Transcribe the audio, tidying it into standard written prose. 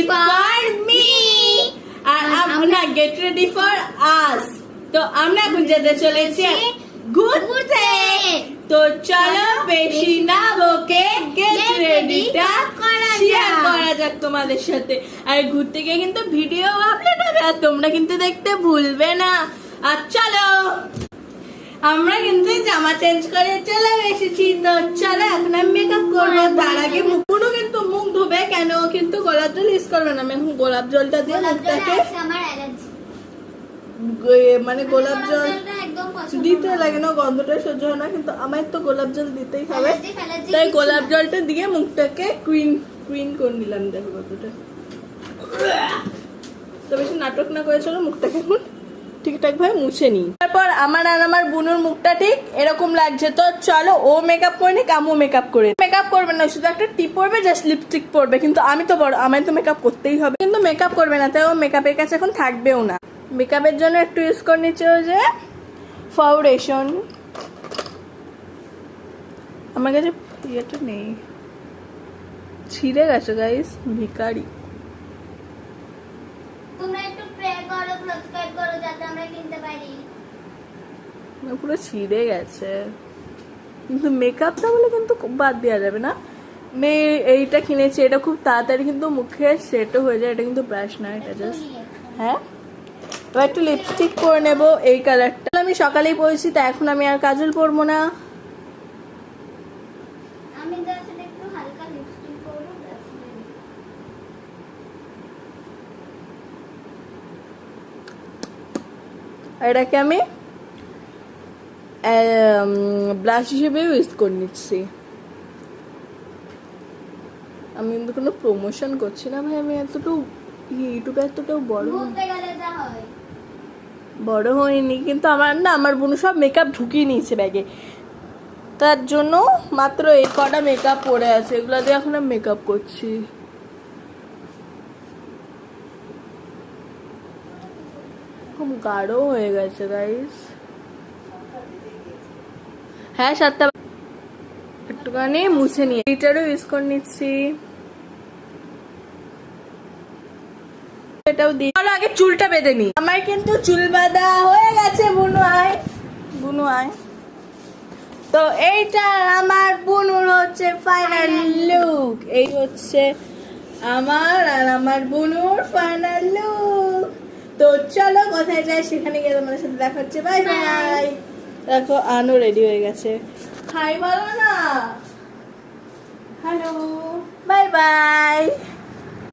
For me আর আমরা get ready for us. তো আমরা এখন যেতে চলেছি ঘুরতে। তো চলো বেশি না বকে গেট রেডিটা শেয়ার করা যাক তোমাদের সাথে। আর ঘুরতে গিয়ে কিন্তু ভিডিও আপলোড হবে আর তোমরা কিন্তু দেখতে ভুলবে না। আর চলো আমরা কিন্তু জামা চেঞ্জ করে চলে এসেছি। তো চলো এখন আমি মেকআপ করবো। তার আগে মুখগুলো কিন্তু মুখ ধোবে, কেন কিন্তু গোলাপ জল ইউজ করবে না। আমি এখন গোলাপ জলটা দিয়ে মুখটাকে মানে গোলাপ জল দিতে লাগে না, গন্ধটা সহ্য হয় না, কিন্তু আমার তো গোলাপ জল দিতেই হবে। তাই গোলাপ জলটা দিয়ে মুখটাকে কুইন কুইন করে নিলাম। দেখো কতটা। তো বেশি নাটক না করে চলো মুখটাকে এখন ঠিকঠাক ভাবে মুছে নিই। তারপর আমার আর আমার বোনের মুখটা ঠিক এরকম লাগছে। তো চলো ও মেকআপ করে নিক, আমিও মেকআপ করে। মেকআপ করবে না, শুধু একটা টিপ পরবে, জাস্ট লিপস্টিক পরবে। কিন্তু আমি তো বড়, আমার তো মেকআপ করতেই হবে। কিন্তু মেকআপ করবে না, তাই ও মেকআপের কাছে এখন থাকবেও না। মেকআপের জন্য একটু ইউজ করে নিচ্ছে ও যে ফাউন্ডেশন। আমার কাছে ইয়েটা নেই, ছিঁড়ে গেছে গাইস, ভিখারি। পুরো ছিঁড়ে গেছে, কিন্তু মেকআপটা বলে কিন্তু বাদ দেওয়া যাবে না। মেয়ে এইটা কিনেছি, এটা খুব তাড়াতাড়ি কিন্তু মুখে সেটও হয়ে যায়। এটা কিন্তু ব্রাশ না, এটা জাস্ট। হ্যাঁ, এবার একটু লিপস্টিক পরে নেবো এই কালারটা। আমি সকালেই পরেছি, তাই এখন আমি আর কাজল পরবো না। এটাকে আমি ব্রাশ হিসেবে ইউজ করে নিচ্ছি। আমি কিন্তু কোনো প্রমোশন করছি না ভাই, আমি এতটুকু ইউটিউবে এতটাও বড় হয়নি। কিন্তু আমার না, আমার বোন সব মেকআপ ঢুকিয়ে নিয়েছে ব্যাগে, তার জন্য মাত্র এই কটা মেকআপ পরে আছে। এগুলো দিয়ে এখন আমি মেকআপ করছি। খুব গাঢ় হয়ে গেছে গাইস। হ্যাঁ, 7টা একটুখানি মুছে নিয়ে লিটারও ইউজ করে নিচ্ছি। এটাও দিই। চলো আগে চুলটা বেঁধে নি। আমার কিন্তু চুল বাঁধা হয়ে গেছে। বুনু আয়, বুনু আয়। তো এইটা আমার বুনুর হচ্ছে ফাইনাল লুক। এই হচ্ছে আমার আর আমার বুনুর ফাইনাল লুক। তো চলো কোথায় যাই সেখানে গিয়ে তোমাদের সাথে দেখা হচ্ছে। Bye bye. দেখো আনো রেডি হয়ে গেছে। হাই বলো না, হ্যালো, বাই বাই।